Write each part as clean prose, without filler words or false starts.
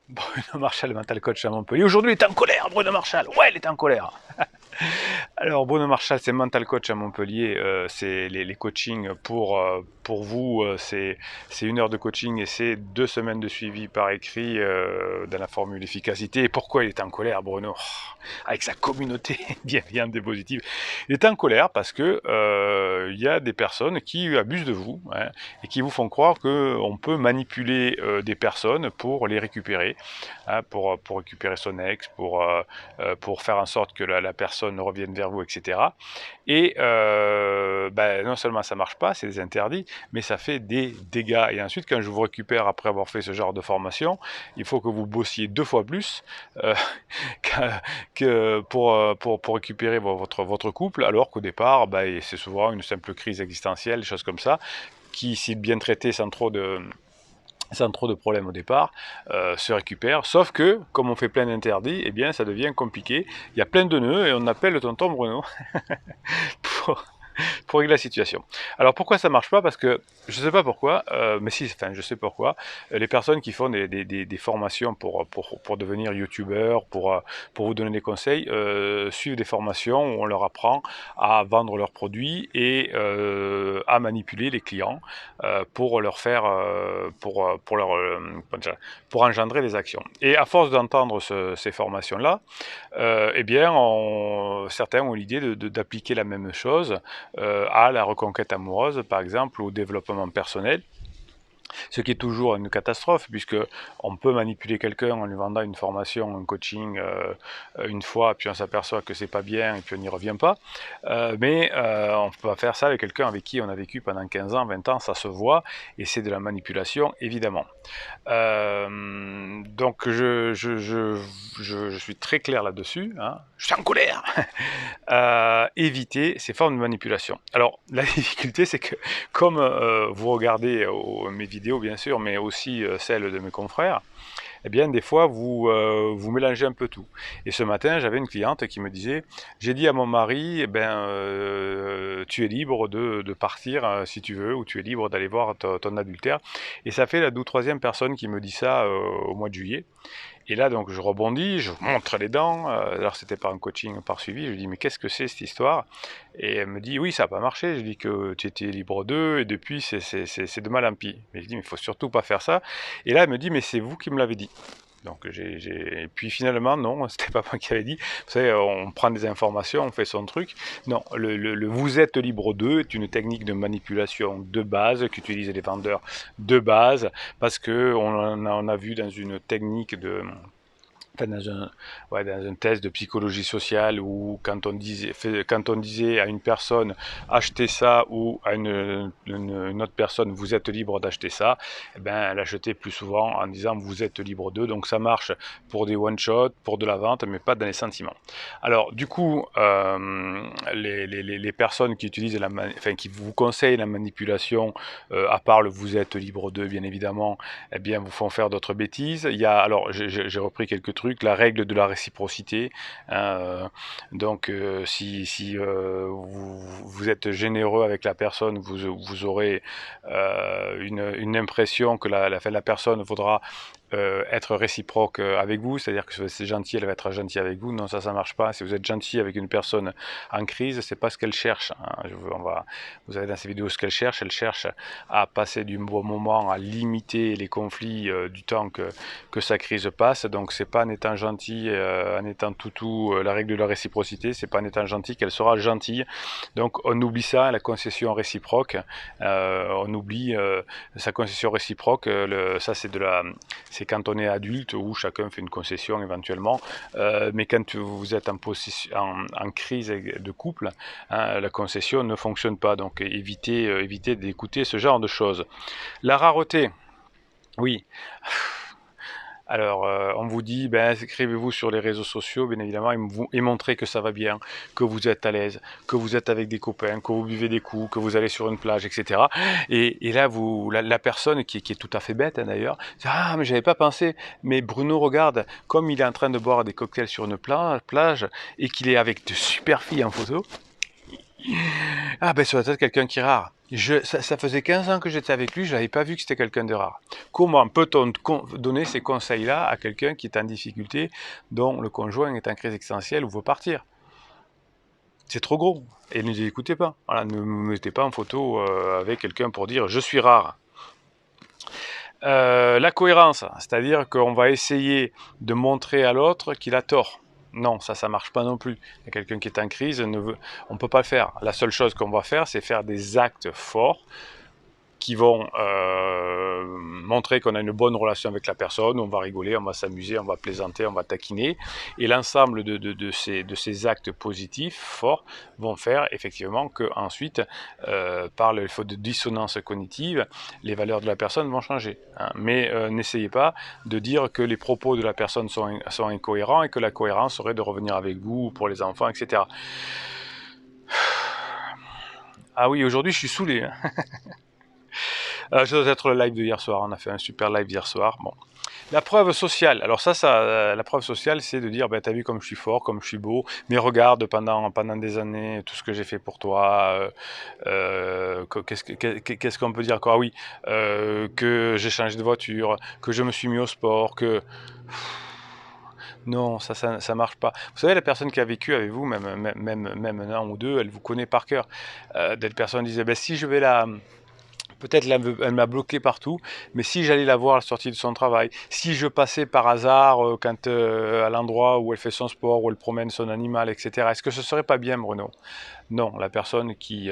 Bruno Marchal, mental coach à Montpellier. Aujourd'hui, il est en colère, Bruno Marchal. Ouais, il est en colère. Alors, Bruno Marchal, c'est mental coach à Montpellier. C'est les coachings pour vous. C'est 1 heure de coaching et c'est 2 semaines de suivi par écrit dans la formule efficacité. Et pourquoi il est en colère, Bruno? Avec sa communauté bienveillante et positive. Il est en colère parce que il y a des personnes qui abusent de vous, hein, et qui vous font croire qu'on peut manipuler des personnes pour les récupérer, hein, pour récupérer son ex, pour faire en sorte que la personne revienne vers vous, etc. Et non seulement ça marche pas, c'est des interdits, mais ça fait des dégâts. Et ensuite, quand je vous récupère après avoir fait ce genre de formation, il faut que vous bossiez 2 fois plus euh, pour récupérer votre couple, alors qu'au départ, c'est souvent une simple crise existentielle, des choses comme ça, qui, si bien traitées sans trop de problèmes au départ, se récupère. Sauf que, comme on fait plein d'interdits, eh bien, ça devient compliqué. Il y a plein de nœuds et on appelle le tonton Bruno pour, pour régler la situation. Alors pourquoi ça marche pas? Parce que je sais pas pourquoi, mais si, enfin je sais pourquoi. Les personnes qui font des formations pour devenir youtubeurs, pour vous donner des conseils, suivent des formations où on leur apprend à vendre leurs produits et à manipuler les clients pour leur faire, pour engendrer des actions. Et à force d'entendre ces formations-là, eh bien, certains ont l'idée d'appliquer la même chose à la reconquête amoureuse, par exemple, au développement personnel. Ce qui est toujours une catastrophe, puisque on peut manipuler quelqu'un en lui vendant une formation, un coaching une fois, puis on s'aperçoit que c'est pas bien, et puis on n'y revient pas. Mais on peut pas faire ça avec quelqu'un avec qui on a vécu pendant 15 ans, 20 ans, ça se voit, et c'est de la manipulation, évidemment. Donc je suis très clair là-dessus, hein. Je suis en colère. Éviter ces formes de manipulation. Alors la difficulté, c'est que comme vous regardez mes vidéos bien sûr, mais aussi celles de mes confrères, eh bien des fois vous mélangez un peu tout. Et ce matin, j'avais une cliente qui me disait, j'ai dit à mon mari, tu es libre de partir si tu veux, ou tu es libre d'aller voir ton adultère. Et ça fait la 12e personne qui me dit ça au mois de juillet. Et là, donc, je rebondis, je montre les dents. Alors, c'était pas un coaching par suivi. Je lui dis, mais qu'est-ce que c'est cette histoire? Et elle me dit, oui, ça n'a pas marché. Je lui dis que tu étais libre d'eux, et depuis, c'est de mal en pis. Mais je dis, mais il faut surtout pas faire ça. Et là, elle me dit, mais c'est vous qui me l'avez dit. Donc, et puis finalement, non, c'était pas moi qui avais dit. Vous savez, on prend des informations, on fait son truc. Non, le vous êtes libre d'eux est une technique de manipulation de base qu'utilisent les vendeurs de base, parce que on a vu dans une technique dans un test de psychologie sociale où quand on disait à une personne achetez ça ou à une autre personne vous êtes libre d'acheter ça, eh ben, elle achetait plus souvent en disant vous êtes libre d'eux. Donc ça marche pour des one-shot, pour de la vente, mais pas dans les sentiments. Alors du coup, les personnes qui utilisent qui vous conseillent la manipulation, à part le vous êtes libre d'eux bien évidemment, eh bien vous font faire d'autres bêtises. Alors j'ai repris quelques trucs, la règle de la réciprocité, hein, donc si vous êtes généreux avec la personne, vous aurez une impression que la personne voudra être réciproque avec vous, c'est-à-dire que si c'est gentil, elle va être gentille avec vous. Non, ça marche pas. Si vous êtes gentil avec une personne en crise, c'est pas ce qu'elle cherche, hein. Vous avez dans ces vidéos ce qu'elle cherche. Elle cherche à passer du bon moment, à limiter les conflits du temps que sa crise passe. Donc c'est pas en étant gentil, en étant toutou, la règle de la réciprocité, c'est pas en étant gentil qu'elle sera gentille. Donc on oublie ça, la concession réciproque. On oublie sa concession réciproque. Ça c'est quand on est adulte où chacun fait une concession éventuellement, mais quand vous êtes en crise de couple, hein, la concession ne fonctionne pas, donc évitez d'écouter ce genre de choses. La rareté, oui. Alors, on vous dit, inscrivez-vous sur les réseaux sociaux, bien évidemment, et montrez que ça va bien, que vous êtes à l'aise, que vous êtes avec des copains, que vous buvez des coups, que vous allez sur une plage, etc. Et là, la personne qui est tout à fait bête, hein, d'ailleurs, dit, ah, mais j'avais pas pensé, mais Bruno, regarde, comme il est en train de boire des cocktails sur une plage, et qu'il est avec de super filles en photo, Ah ben sur la tête, quelqu'un qui est rare. Ça faisait 15 ans que j'étais avec lui, je n'avais pas vu que c'était quelqu'un de rare. Comment peut-on donner ces conseils-là à quelqu'un qui est en difficulté, dont le conjoint est en crise existentielle ou veut partir? C'est trop gros. Et ne les écoutez pas. Voilà, ne me mettez pas en photo avec quelqu'un pour dire je suis rare. La cohérence, c'est-à-dire qu'on va essayer de montrer à l'autre qu'il a tort. Non, ça marche pas non plus. Il y a quelqu'un qui est en crise, on ne peut pas le faire. La seule chose qu'on va faire, c'est faire des actes forts qui vont montrer qu'on a une bonne relation avec la personne, on va rigoler, on va s'amuser, on va plaisanter, on va taquiner. Et l'ensemble de ces actes positifs, forts, vont faire effectivement qu'ensuite, par le faute de dissonance cognitive, les valeurs de la personne vont changer. Hein. Mais n'essayez pas de dire que les propos de la personne sont incohérents et que la cohérence serait de revenir avec vous pour les enfants, etc. Ah oui, aujourd'hui je suis saoulé. Hein. Ça doit être le live de hier soir. On a fait un super live hier soir. Bon. La preuve sociale. Alors la preuve sociale, c'est de dire, ben, t'as vu comme je suis fort, comme je suis beau, mais regarde pendant des années tout ce que j'ai fait pour toi. Qu'est-ce qu'on peut dire encore? Ah oui, que j'ai changé de voiture, que je me suis mis au sport, que non, ça marche pas. Vous savez, la personne qui a vécu avec vous, même un an ou deux, elle vous connaît par cœur. Des personnes disaient, ben, si je vais là. Peut-être elle m'a bloqué partout, mais si j'allais la voir à la sortie de son travail, si je passais par hasard à l'endroit où elle fait son sport, où elle promène son animal, etc., est-ce que ce serait pas bien, Bruno? Non, la personne qui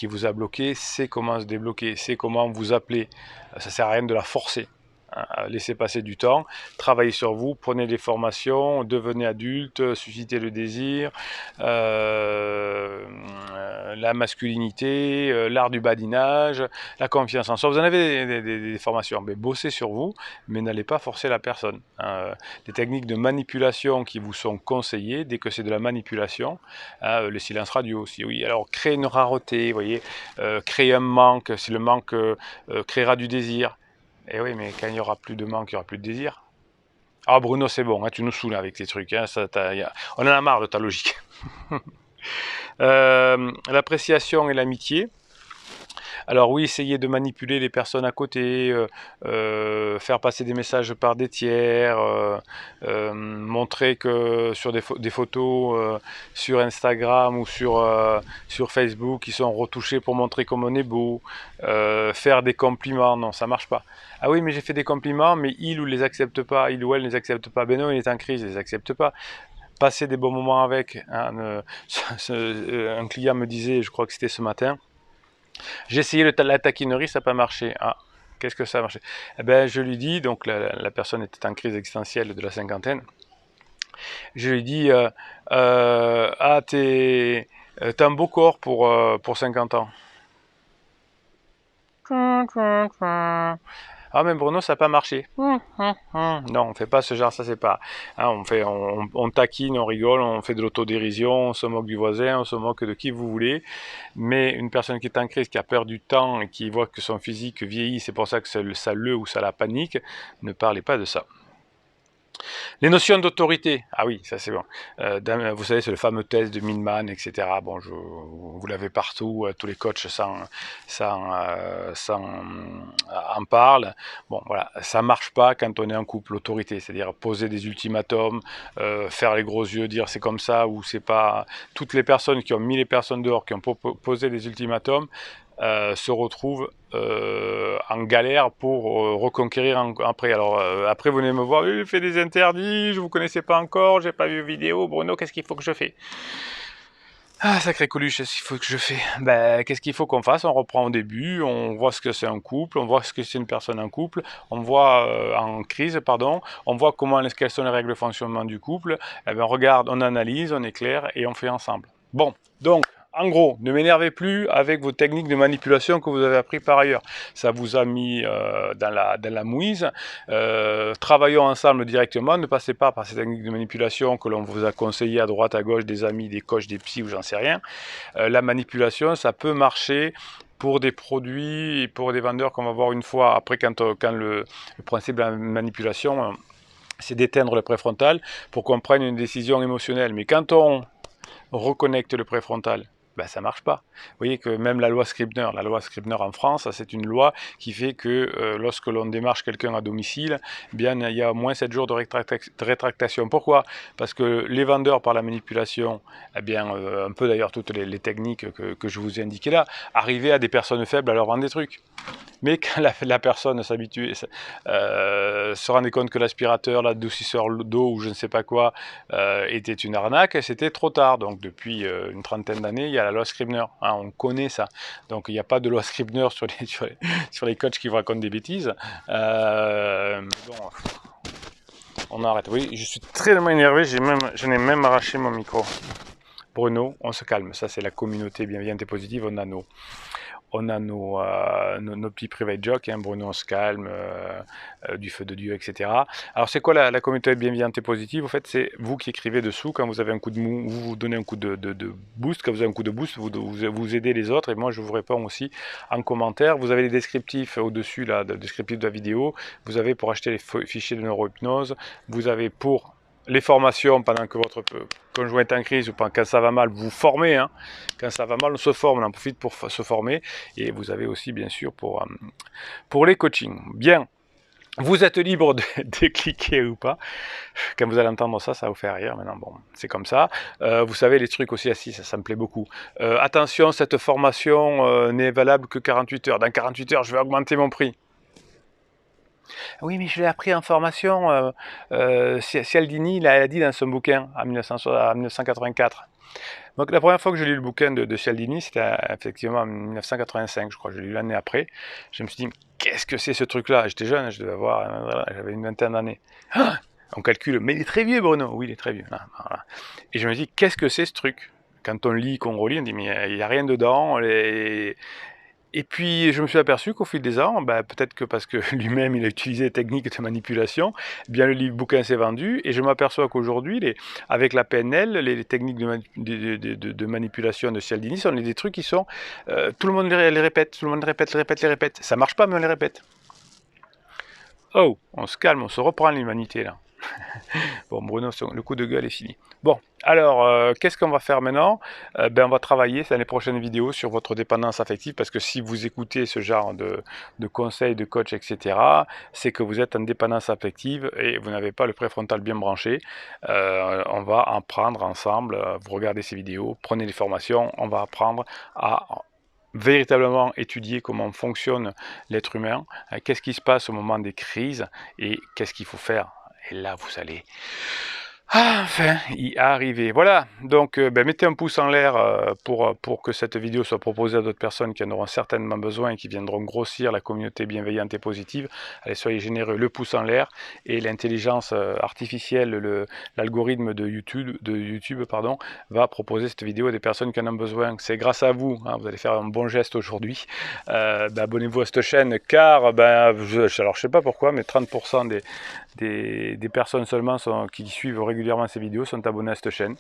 vous a bloqué sait comment se débloquer, sait comment vous appeler. Ça sert à rien de la forcer. Hein. Laissez passer du temps, travaillez sur vous, prenez des formations, devenez adulte, suscitez le désir, la masculinité, l'art du badinage, la confiance en soi. Vous en avez des formations, mais bossez sur vous, mais n'allez pas forcer la personne. Des techniques de manipulation qui vous sont conseillées, dès que c'est de la manipulation, le silence radio aussi, oui. Alors, créer une rareté, vous voyez, créer un manque, si le manque créera du désir. Et oui, mais quand il n'y aura plus de manque, il n'y aura plus de désir. Ah, Bruno, c'est bon, hein, tu nous saoules avec tes trucs. Hein, on en a marre de ta logique. L'appréciation et l'amitié. Alors oui, essayer de manipuler les personnes à côté, faire passer des messages par des tiers, montrer que sur des photos sur Instagram ou sur Facebook, ils sont retouchés pour montrer comme on est beau, faire des compliments, non, ça marche pas. Ah oui, mais j'ai fait des compliments, mais il ou les accepte pas, il ou elle ne les accepte pas. Ben non, il est en crise, il les accepte pas. Passer des bons moments avec. Hein, un client me disait, je crois que c'était ce matin, j'ai essayé la taquinerie, ça n'a pas marché. Ah, qu'est-ce que ça a marché? Eh ben, je lui dis, donc la personne était en crise existentielle de la cinquantaine, je lui dis, ah, t'as un beau corps pour 50 ans. Ah, mais Bruno, ça n'a pas marché. Non, on fait pas ce genre, ça c'est pas. Hein, on taquine, on rigole, on fait de l'autodérision, on se moque du voisin, on se moque de qui vous voulez. Mais une personne qui est en crise, qui a peur du temps et qui voit que son physique vieillit, c'est pour ça que ça le ou ça la panique, ne parlez pas de ça. Les notions d'autorité, ah oui, ça c'est bon. Vous savez, c'est le fameux test de Milman, etc. Bon, vous l'avez partout, tous les coachs en parlent. Bon, voilà, ça marche pas quand on est en couple, l'autorité, c'est-à-dire poser des ultimatums, faire les gros yeux, dire c'est comme ça ou c'est pas. Toutes les personnes qui ont mis les personnes dehors, qui ont posé des ultimatums, se retrouvent en galère pour reconquérir après. Alors après vous venez me voir, il fait des interdits, je vous connaissais pas encore, j'ai pas vu vidéo, Bruno, qu'est-ce qu'il faut que je fais? Ah, sacré Coluche, qu'est-ce qu'il faut que je fais? Ben, qu'est-ce qu'il faut qu'on fasse? On reprend au début, on voit ce que c'est un couple, on voit ce que c'est une personne en couple, on voit en crise, pardon, on voit quelles sont les règles de fonctionnement du couple, et ben, on regarde, on analyse, on éclaire et on fait ensemble. Bon, donc, en gros, ne m'énervez plus avec vos techniques de manipulation que vous avez appris par ailleurs. Ça vous a mis dans la mouise. Travaillons ensemble directement. Ne passez pas par ces techniques de manipulation que l'on vous a conseillées à droite, à gauche, des amis, des coachs, des psys ou j'en sais rien. La manipulation, ça peut marcher pour des produits et pour des vendeurs qu'on va voir une fois. Après, quand le principe de la manipulation, c'est d'éteindre le préfrontal pour qu'on prenne une décision émotionnelle. Mais quand on reconnecte le préfrontal. Ben, ça marche pas. Vous voyez que même la loi Scribner en France, c'est une loi qui fait que lorsque l'on démarche quelqu'un à domicile, eh bien, il y a au moins 7 jours de rétractation. Pourquoi? Parce que les vendeurs, par la manipulation, eh bien, un peu d'ailleurs toutes les techniques que je vous ai indiquées là, arrivaient à des personnes faibles à leur vendre des trucs. Mais quand la personne s'habituait, se rendait compte que l'aspirateur, l'adoucisseur d'eau ou je ne sais pas quoi était une arnaque, c'était trop tard. Donc depuis une trentaine d'années, il y a la loi Scribner. Hein, on connaît ça. Donc il n'y a pas de loi Scribner sur les coachs qui vous racontent des bêtises. Mais bon, on arrête. Oui, je suis très énervé, j'en ai même arraché mon micro. Bruno, on se calme. Ça, c'est la communauté bienveillante et positive. On a nos petits private jokes, hein, Bruno on se calme, du feu de Dieu, etc. Alors c'est quoi la communauté bienveillante et positive? En fait, c'est vous qui écrivez dessous, quand vous avez un coup de mou, vous donnez un coup de boost, quand vous avez un coup de boost, vous aidez les autres, et moi je vous réponds aussi en commentaire. Vous avez les descriptifs au-dessus, là, le descriptif de la vidéo, vous avez pour acheter les fichiers de neurohypnose, vous avez pour les formations pendant que votre conjoint est en crise ou quand ça va mal, vous formez. Hein. Quand ça va mal, on se forme, on en profite pour se former. Et vous avez aussi, bien sûr, pour les coachings. Bien, vous êtes libre de cliquer ou pas. Quand vous allez entendre ça, ça va vous faire rire. Maintenant, bon, c'est comme ça. Vous savez, les trucs aussi, ça me plaît beaucoup. Attention, cette formation n'est valable que 48 heures. Dans 48 heures, je vais augmenter mon prix. Oui, mais je l'ai appris en formation. Cialdini, il a dit dans son bouquin en 1984. Donc la première fois que j'ai lu le bouquin de Cialdini, c'était effectivement en 1985, je crois. Je l'ai lu l'année après. Je me suis dit, qu'est-ce que c'est ce truc-là? J'étais jeune, je devais avoir, j'avais une vingtaine d'années. Ah, on calcule, mais il est très vieux, Bruno. Oui, il est très vieux. Ah, voilà. Et je me dis, qu'est-ce que c'est ce truc? Quand on lit, qu'on relit, on dit, mais il n'y a rien dedans. Et puis je me suis aperçu qu'au fil des ans, peut-être que parce que lui-même il a utilisé des techniques de manipulation, eh bien le livre bouquin s'est vendu et je m'aperçois qu'aujourd'hui, avec la PNL, les techniques de manipulation de Cialdini sont des trucs qui sont, tout le monde les répète, tout le monde les répète. Ça marche pas mais on les répète. Oh, on se calme, on se reprend l'humanité là. Bon, Bruno, le coup de gueule est fini. Bon, alors, qu'est-ce qu'on va faire maintenant? On va travailler dans les prochaines vidéos sur votre dépendance affective, parce que si vous écoutez ce genre de conseils, de coach, etc., c'est que vous êtes en dépendance affective et vous n'avez pas le préfrontal bien branché. On va en prendre ensemble, vous regardez ces vidéos, prenez les formations, on va apprendre à véritablement étudier comment fonctionne l'être humain, qu'est-ce qui se passe au moment des crises et qu'est-ce qu'il faut faire. Et là, vous allez enfin y arriver. Voilà, donc mettez un pouce en l'air pour que cette vidéo soit proposée à d'autres personnes qui en auront certainement besoin et qui viendront grossir la communauté bienveillante et positive. Allez, soyez généreux, le pouce en l'air, et l'intelligence artificielle, l'algorithme de YouTube, va proposer cette vidéo à des personnes qui en ont besoin. C'est grâce à vous, hein, vous allez faire un bon geste aujourd'hui. Abonnez-vous à cette chaîne, car alors je sais pas pourquoi, mais 30% des personnes seulement qui suivent régulièrement ces vidéos sont abonnés à cette chaîne.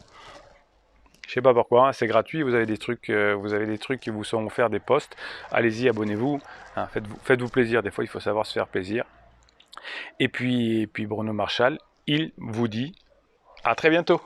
Je sais pas pourquoi, hein, c'est gratuit, vous avez des trucs qui vous sont offerts, des posts. Allez-y, abonnez-vous, hein, faites-vous plaisir, des fois il faut savoir se faire plaisir. Et puis Bruno Marchal, il vous dit à très bientôt.